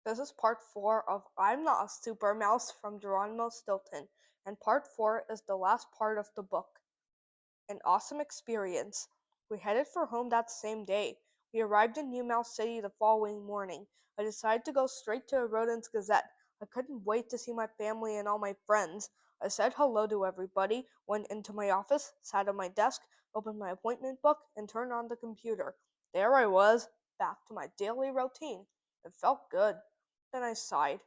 This is part 4 of I'm Not a Super Mouse from Geronimo Stilton, and part 4 is the last part of the book. An awesome experience. We headed for home that same day. We arrived in New Mouse City the following morning. I decided to go straight to a Rodent's Gazette. I couldn't wait to see my family and all my friends. I said hello to everybody, went into my office, sat at my desk, opened my appointment book, and turned on the computer. There I was, back to my daily routine. It felt good. Then I sighed.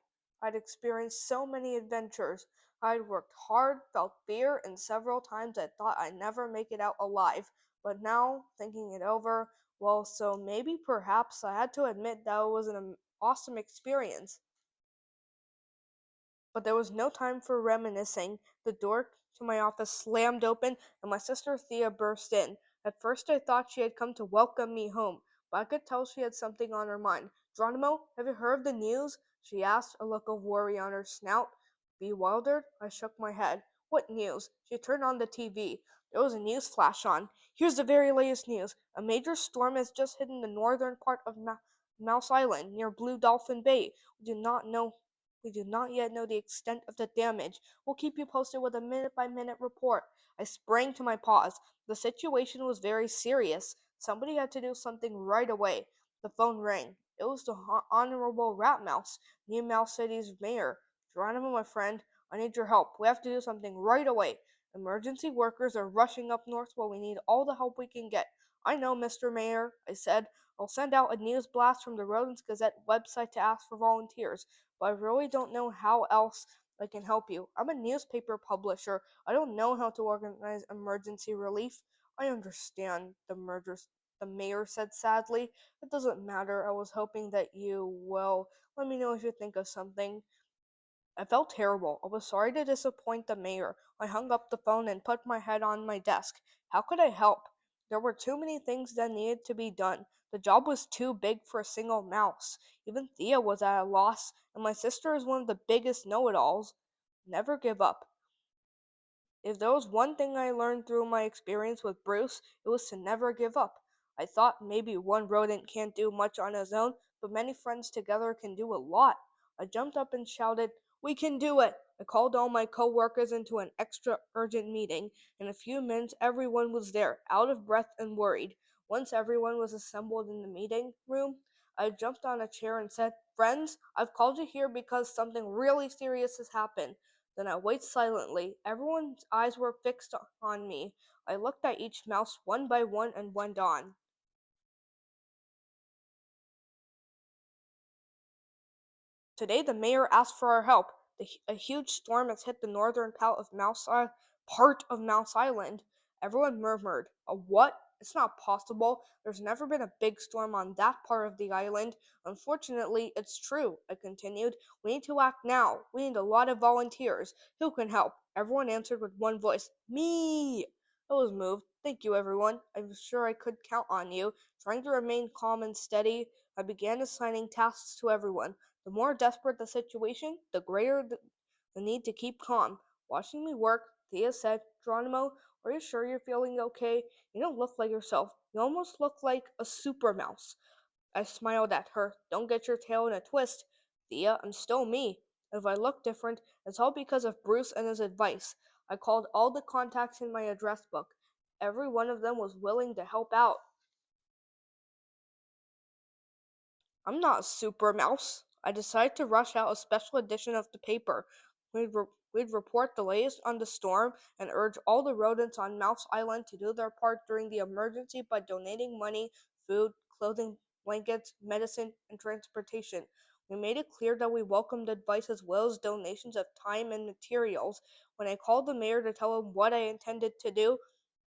I'd experienced so many adventures. I'd worked hard, felt fear, and several times I thought I'd never make it out alive. But now, thinking it over, well, so maybe perhaps I had to admit that it was an awesome experience. But there was no time for reminiscing. The door to my office slammed open, and my sister Thea burst in. At first, I thought she had come to welcome me home, but I could tell she had something on her mind. Geronimo, have you heard the news? She asked, a look of worry on her snout. Bewildered, I shook my head. What news? She turned on the TV. There was a news flash on. Here's the very latest news. A major storm has just hit the northern part of Mouse Island, near Blue Dolphin Bay. We do not yet know the extent of the damage. We'll keep you posted with a minute-by-minute report. I sprang to my paws. The situation was very serious. Somebody had to do something right away. The phone rang. It was the Honorable Rat Mouse, New Mouse City's mayor. Geronimo, my friend, I need your help. We have to do something right away. Emergency workers are rushing up north where we need all the help we can get. I know, Mr. Mayor, I said. I'll send out a news blast from the Rodents Gazette website to ask for volunteers, but I really don't know how else I can help you. I'm a newspaper publisher. I don't know how to organize emergency relief. I understand, the mayor said sadly. It doesn't matter. I was hoping that let me know if you think of something. I felt terrible. I was sorry to disappoint the mayor. I hung up the phone and put my head on my desk. How could I help? There were too many things that needed to be done. The job was too big for a single mouse. Even Thea was at a loss, and my sister is one of the biggest know-it-alls. Never give up. If there was one thing I learned through my experience with Bruce, it was to never give up. I thought maybe one rodent can't do much on his own, but many friends together can do a lot. I jumped up and shouted, "We can do it!" I called all my co-workers into an extra urgent meeting. In a few minutes, everyone was there, out of breath and worried. Once everyone was assembled in the meeting room, I jumped on a chair and said, "Friends, I've called you here because something really serious has happened." Then I waited silently. Everyone's eyes were fixed on me. I looked at each mouse one by one and went on. Today the mayor asked for our help. A huge storm has hit the northern part of Mouse Island. Everyone murmured, "A what? It's not possible. There's never been a big storm on that part of the island." "Unfortunately, it's true," I continued. "We need to act now. We need a lot of volunteers. Who can help?" Everyone answered with one voice, "Me!" I was moved. "Thank you, everyone. I was sure I could count on you." Trying to remain calm and steady, I began assigning tasks to everyone. The more desperate the situation, the greater the need to keep calm. Watching me work, Thea said, "Geronimo, are you sure you're feeling okay? You don't look like yourself. You almost look like a super mouse." I smiled at her. "Don't get your tail in a twist. Thea, I'm still me. If I look different, it's all because of Bruce and his advice." I called all the contacts in my address book. Every one of them was willing to help out. I'm not a super mouse. I decided to rush out a special edition of the paper. We'd report the latest on the storm and urge all the rodents on Mouse Island to do their part during the emergency by donating money, food, clothing, blankets, medicine, and transportation. We made it clear that we welcomed advice as well as donations of time and materials. When I called the mayor to tell him what I intended to do,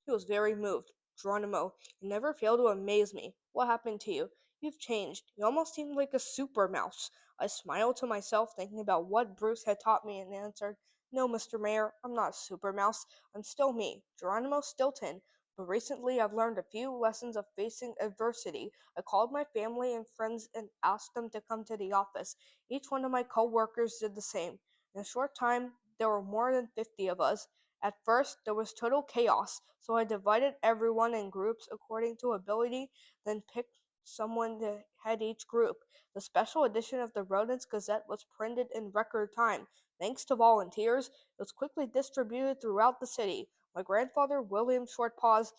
he was very moved. "Geronimo, you never fail to amaze me. What happened to you? You've changed. You almost seem like a super mouse." I smiled to myself, thinking about what Bruce had taught me, and answered, "No, Mr. Mayor, I'm not a super mouse. I'm still me, Geronimo Stilton. But recently I've learned a few lessons of facing adversity." I called my family and friends and asked them to come to the office. Each one of my co-workers did the same. In a short time, there were more than 50 of us. At first, there was total chaos, so I divided everyone in groups according to ability, then picked someone to head each group. The special edition of the Rodents Gazette was printed in record time. Thanks to volunteers, it was quickly distributed throughout the city. My grandfather, William Shortpaws,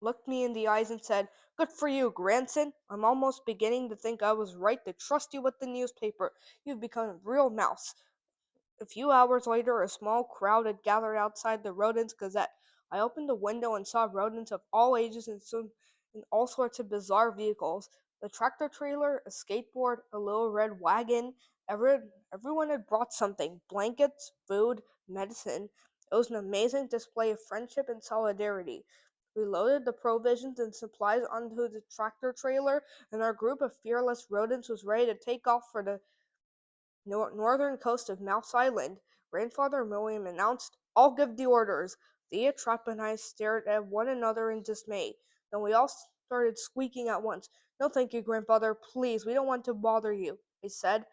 looked me in the eyes and said, "Good for you, grandson. I'm almost beginning to think I was right to trust you with the newspaper. You've become a real mouse." A few hours later, a small crowd had gathered outside the Rodents Gazette. I opened the window and saw rodents of all ages and soon in all sorts of bizarre vehicles. The tractor trailer, a skateboard, a little red wagon. Everyone had brought something: blankets, food, medicine. It was an amazing display of friendship and solidarity. We loaded the provisions and supplies onto the tractor trailer, and our group of fearless rodents was ready to take off for the northern coast of Mouse Island. Grandfather William announced, "I'll give the orders." Thea, Trap, and I stared at one another in dismay. Then we all started squeaking at once. "No, thank you, Grandfather. Please, we don't want to bother you," I said.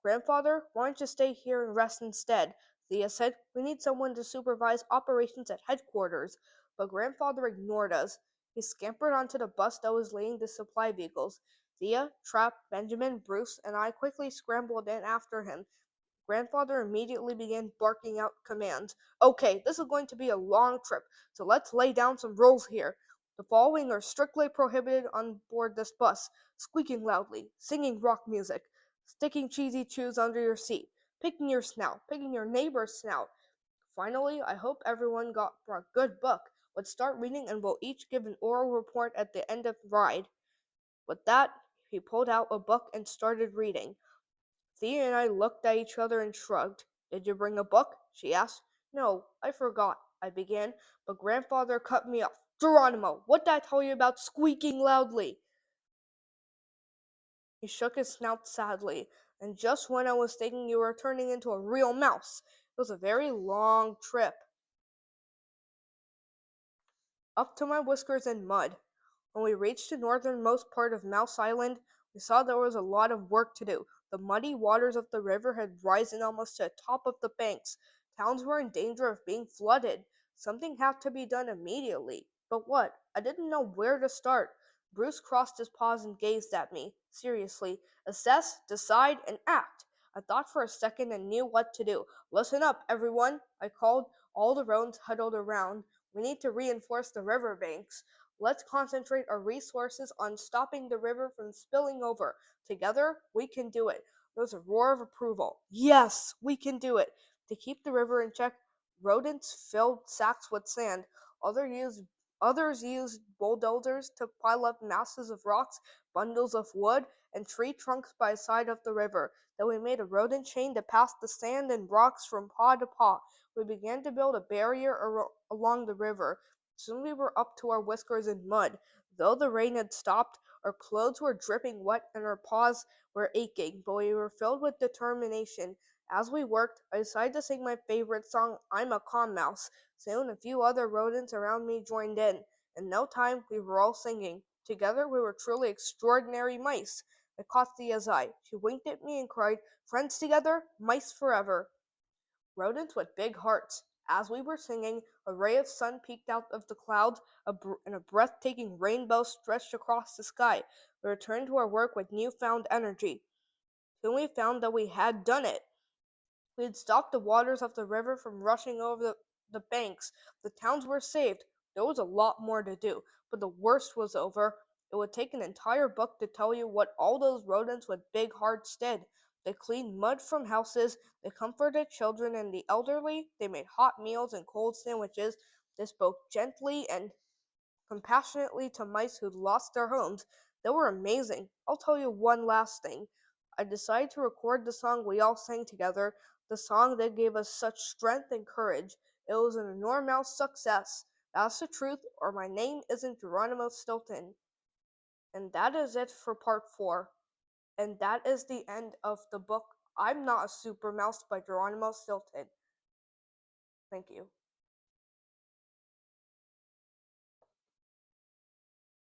"Grandfather, why don't you stay here and rest instead?" Thea said. "We need someone to supervise operations at headquarters." But Grandfather ignored us. He scampered onto the bus that was leading the supply vehicles. Thea, Trap, Benjamin, Bruce, and I quickly scrambled in after him. Grandfather immediately began barking out commands. "Okay, this is going to be a long trip, so let's lay down some rules here. The following are strictly prohibited on board this bus: squeaking loudly, singing rock music, sticking cheesy chews under your seat, picking your snout, picking your neighbor's snout. Finally, I hope everyone got a good book. Let's start reading and we'll each give an oral report at the end of the ride." With that, he pulled out a book and started reading. Thea and I looked at each other and shrugged. "Did you bring a book?" she asked. "No, I forgot," I began, but Grandfather cut me off. "Geronimo, what did I tell you about squeaking loudly?" He shook his snout sadly. "And just when I was thinking you were turning into a real mouse." It was a very long trip, up to my whiskers in mud. When we reached the northernmost part of Mouse Island, we saw there was a lot of work to do. The muddy waters of the river had risen almost to the top of the banks. Towns were in danger of being flooded. Something had to be done immediately. But what? I didn't know where to start. Bruce crossed his paws and gazed at me. "Seriously, assess, decide, and act." I thought for a second and knew what to do. "Listen up, everyone," I called. All the roans huddled around. "We need to reinforce the river banks. Let's concentrate our resources on stopping the river from spilling over. Together, we can do it." There was a roar of approval. "Yes, we can do it." To keep the river in check, rodents filled sacks with sand. Others used bulldozers to pile up masses of rocks, bundles of wood, and tree trunks by the side of the river. Then we made a rodent chain to pass the sand and rocks from paw to paw. We began to build a barrier along the river. Soon we were up to our whiskers in mud. Though the rain had stopped, our clothes were dripping wet and our paws were aching, but we were filled with determination. As we worked, I decided to sing my favorite song, "I'm a Calm Mouse." Soon a few other rodents around me joined in. In no time, we were all singing. Together, we were truly extraordinary mice. I caught Thea's eye. She winked at me and cried, "Friends together, mice forever." Rodents with big hearts. As we were singing, a ray of sun peeked out of the clouds, and a breathtaking rainbow stretched across the sky. We returned to our work with newfound energy. Soon we found that we had done it. We had stopped the waters of the river from rushing over the banks. The towns were saved. There was a lot more to do, but the worst was over. It would take an entire book to tell you what all those rodents with big hearts did. They cleaned mud from houses, they comforted children and the elderly, they made hot meals and cold sandwiches, they spoke gently and compassionately to mice who'd lost their homes. They were amazing. I'll tell you one last thing. I decided to record the song we all sang together, the song that gave us such strength and courage. It was an enormous success. That's the truth, or my name isn't Geronimo Stilton. And that is it for part 4. And that is the end of the book I'm Not a Super Mouse by Geronimo Stilton. Thank you.